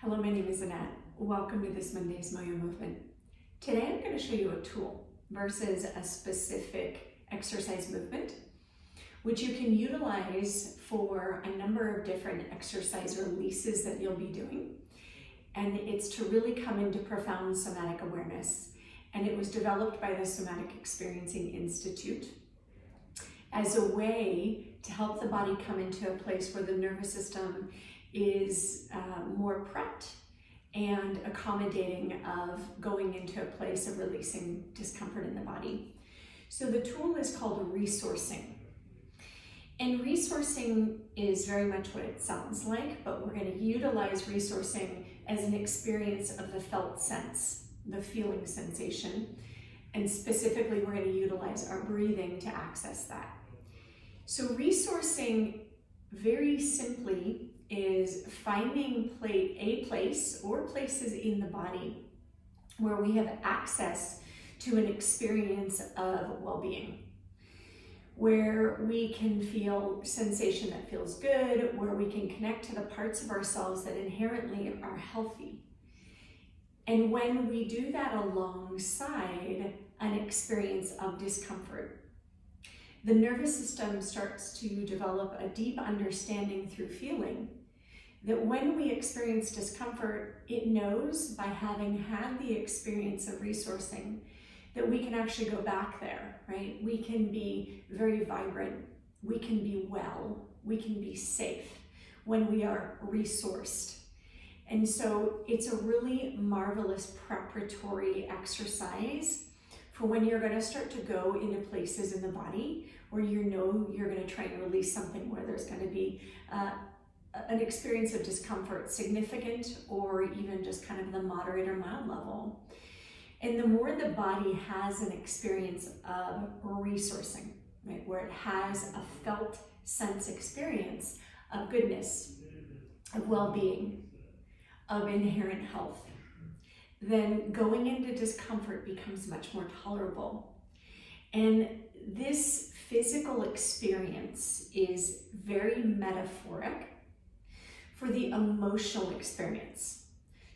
Hello, my name is Annette. Welcome to this Monday's Moyo Movement. Today I'm going to show you a tool versus a specific exercise movement, which you can utilize for a number of different exercise releases that you'll be doing. And it's to really come into profound somatic awareness. And it was developed by the Somatic Experiencing Institute as a way to help the body come into a place where the nervous system is more prepped and accommodating of going into a place of releasing discomfort in the body. So the tool is called resourcing. And resourcing is very much what it sounds like, but we're going to utilize resourcing as an experience of the felt sense, the feeling sensation. And specifically, we're going to utilize our breathing to access that. So resourcing, very simply, is finding a place or places in the body where we have access to an experience of well-being, where we can feel sensation that feels good, where we can connect to the parts of ourselves that inherently are healthy. And when we do that alongside an experience of discomfort, the nervous system starts to develop a deep understanding through feeling that when we experience discomfort, it knows by having had the experience of resourcing that we can actually go back there, right? We can be very vibrant, we can be well, we can be safe when we are resourced. And so it's a really marvelous preparatory exercise for when you're going to start to go into places in the body where you know you're going to try and release something, where there's going to be an experience of discomfort, significant or even just kind of the moderate or mild level. And the more the body has an experience of resourcing, right, where it has a felt sense experience of goodness, of well-being, of inherent health, then going into discomfort becomes much more tolerable. And this physical experience is very metaphoric for the emotional experience.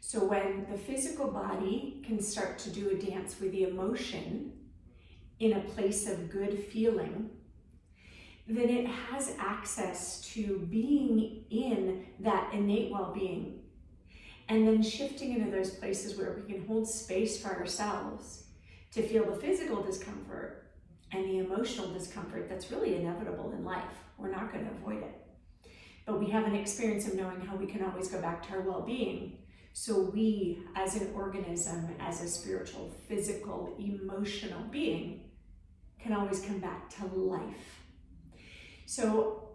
So when the physical body can start to do a dance with the emotion in a place of good feeling, then it has access to being in that innate well-being, and then shifting into those places where we can hold space for ourselves to feel the physical discomfort and the emotional discomfort that's really inevitable in life. We're not going to avoid it. But we have an experience of knowing how we can always go back to our well-being. So we, as an organism, as a spiritual, physical, emotional being, can always come back to life. So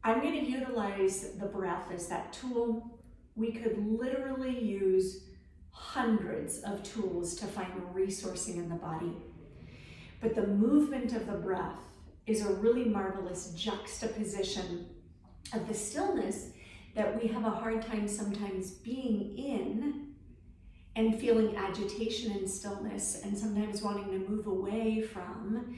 I'm going to utilize the breath as that tool. We could literally use hundreds of tools to find resourcing in the body. But the movement of the breath is a really marvelous juxtaposition of the stillness that we have a hard time sometimes being in and feeling agitation in stillness and sometimes wanting to move away from.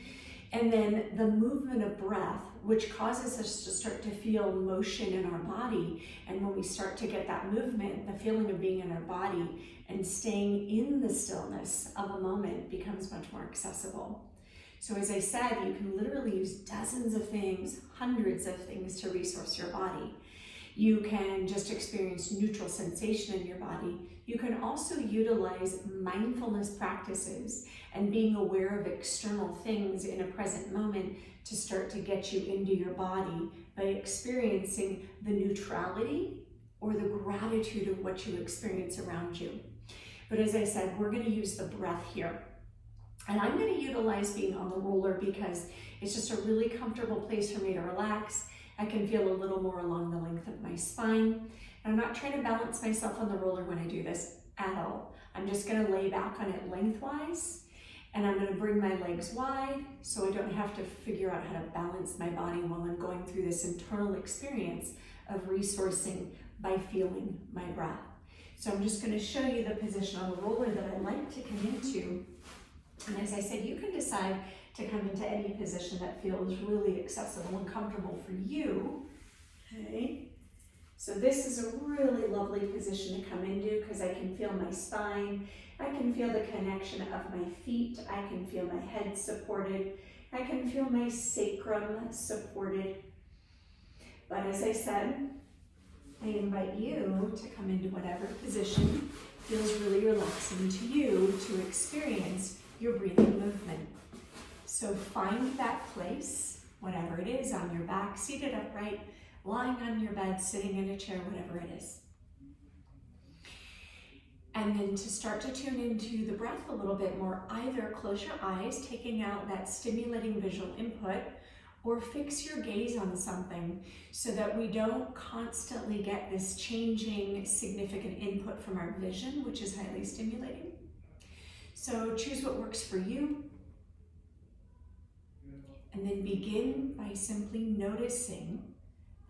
And then the movement of breath, which causes us to start to feel motion in our body. And when we start to get that movement, the feeling of being in our body and staying in the stillness of a moment becomes much more accessible. So as I said, you can literally use dozens of things, hundreds of things to resource your body. You can just experience neutral sensation in your body. You can also utilize mindfulness practices and being aware of external things in a present moment to start to get you into your body by experiencing the neutrality or the gratitude of what you experience around you. But as I said, we're going to use the breath here. And I'm going to utilize being on the roller because it's just a really comfortable place for me to relax. I can feel a little more along the length of my spine. And I'm not trying to balance myself on the roller when I do this at all. I'm just going to lay back on it lengthwise, and I'm going to bring my legs wide so I don't have to figure out how to balance my body while I'm going through this internal experience of resourcing by feeling my breath. So I'm just going to show you the position on the roller that I like to come into. And as I said, you can decide to come into any position that feels really accessible and comfortable for you. Okay, So this is a really lovely position to come into because I can feel my spine, I can feel the connection of my feet, I can feel my head supported, I can feel my sacrum supported. But as I said, I invite you to come into whatever position feels really relaxing to you to experience your breathing movement. So find that place, whatever it is, on your back, seated upright, lying on your bed, sitting in a chair, whatever it is. And then to start to tune into the breath a little bit more, either close your eyes, taking out that stimulating visual input, or fix your gaze on something so that we don't constantly get this changing significant input from our vision, which is highly stimulating. So choose what works for you. And then begin by simply noticing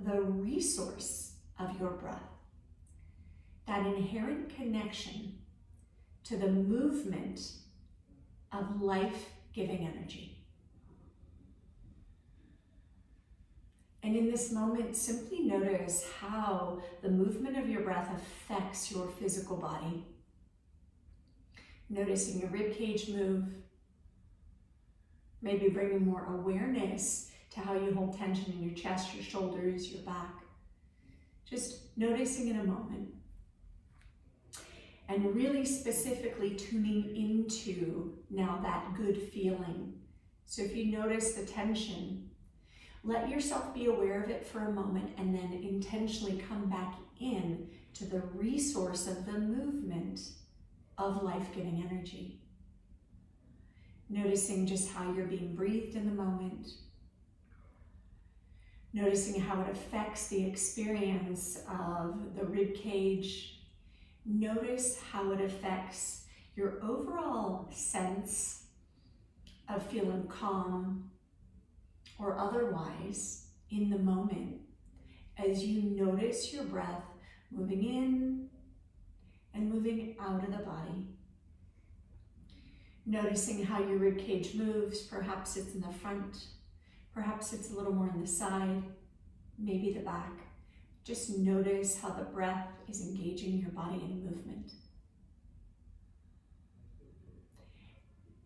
the resource of your breath, that inherent connection to the movement of life-giving energy. And in this moment, simply notice how the movement of your breath affects your physical body. Noticing your rib cage move, maybe bringing more awareness to how you hold tension in your chest, your shoulders, your back. Just noticing in a moment. And really specifically tuning into now that good feeling. So if you notice the tension, let yourself be aware of it for a moment and then intentionally come back in to the resource of the movement of life-giving energy. Noticing just how you're being breathed in the moment. Noticing how it affects the experience of the rib cage. Notice how it affects your overall sense of feeling calm or otherwise in the moment as you notice your breath moving in and moving out of the body. Noticing how your rib cage moves. Perhaps it's in the front, perhaps it's a little more on the side, maybe the back. Just notice how the breath is engaging your body in movement.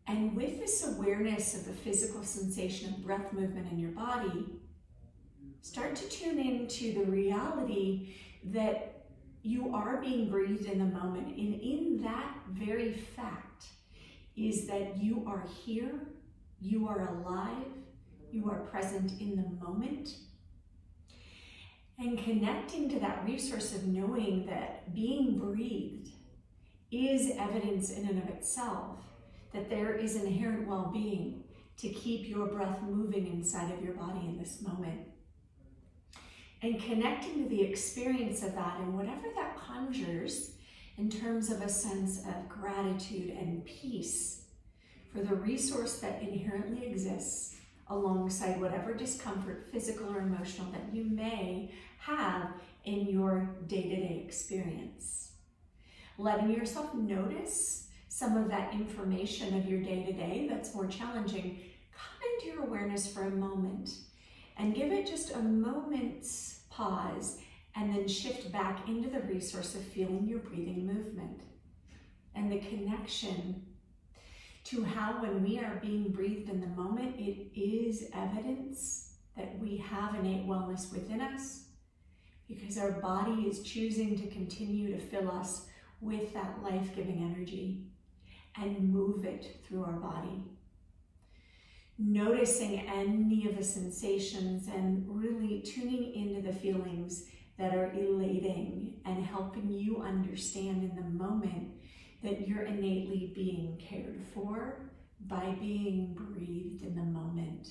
And with this awareness of the physical sensation of breath movement in your body, start to tune into the reality that you are being breathed in the moment. And in that very fact is that you are here, you are alive, you are present in the moment. And connecting to that resource of knowing that being breathed is evidence in and of itself that there is inherent well-being to keep your breath moving inside of your body in this moment. And connecting to the experience of that and whatever that conjures in terms of a sense of gratitude and peace for the resource that inherently exists alongside whatever discomfort, physical or emotional, that you may have in your day-to-day experience. Letting yourself notice some of that information of your day-to-day that's more challenging, come into your awareness for a moment and give it just a moment's pause and then shift back into the resource of feeling your breathing movement and the connection to how when we are being breathed in the moment, it is evidence that we have innate wellness within us because our body is choosing to continue to fill us with that life-giving energy and move it through our body. Noticing any of the sensations and really tuning into the feelings that are elating and helping you understand in the moment that you're innately being cared for by being breathed in the moment.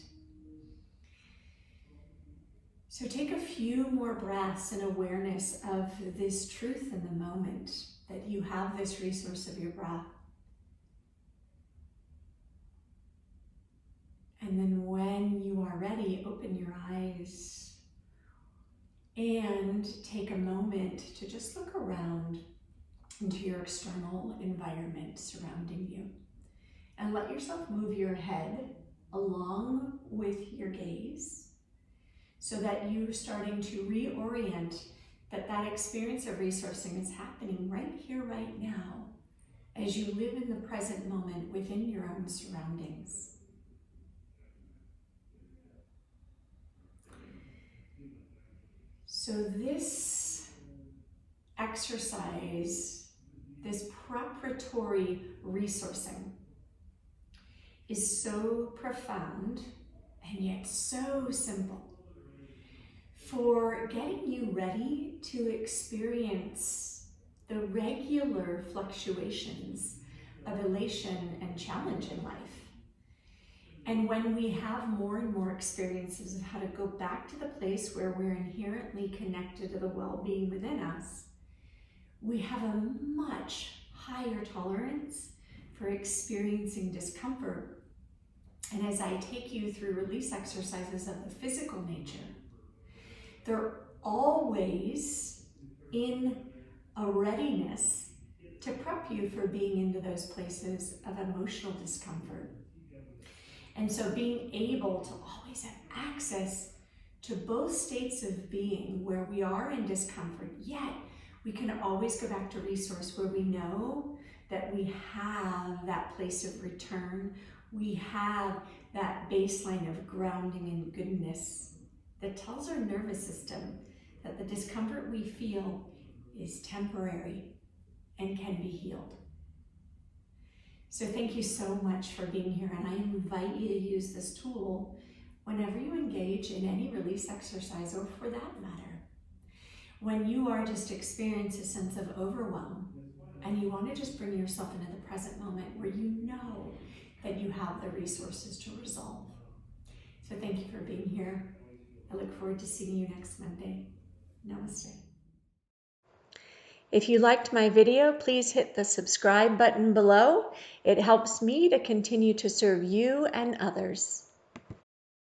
So take a few more breaths in awareness of this truth in the moment, that you have this resource of your breath. And then when you are ready, open your eyes and take a moment to just look around into your external environment surrounding you. And let yourself move your head along with your gaze so that you're starting to reorient that experience of resourcing is happening right here, right now, as you live in the present moment within your own surroundings. So this exercise, this preparatory resourcing, is so profound and yet so simple for getting you ready to experience the regular fluctuations of elation and challenge in life. And when we have more and more experiences of how to go back to the place where we're inherently connected to the well-being within us, we have a much higher tolerance for experiencing discomfort. And as I take you through release exercises of the physical nature, they're always in a readiness to prep you for being into those places of emotional discomfort. And so being able to always have access to both states of being where we are in discomfort, yet we can always go back to resource where we know that we have that place of return. We have that baseline of grounding and goodness that tells our nervous system that the discomfort we feel is temporary and can be healed. So thank you so much for being here, and I invite you to use this tool whenever you engage in any release exercise, or for that matter, when you are just experiencing a sense of overwhelm and you want to just bring yourself into the present moment where you know that you have the resources to resolve. So thank you for being here. I look forward to seeing you next Monday. Namaste. If you liked my video, please hit the subscribe button below. It helps me to continue to serve you and others.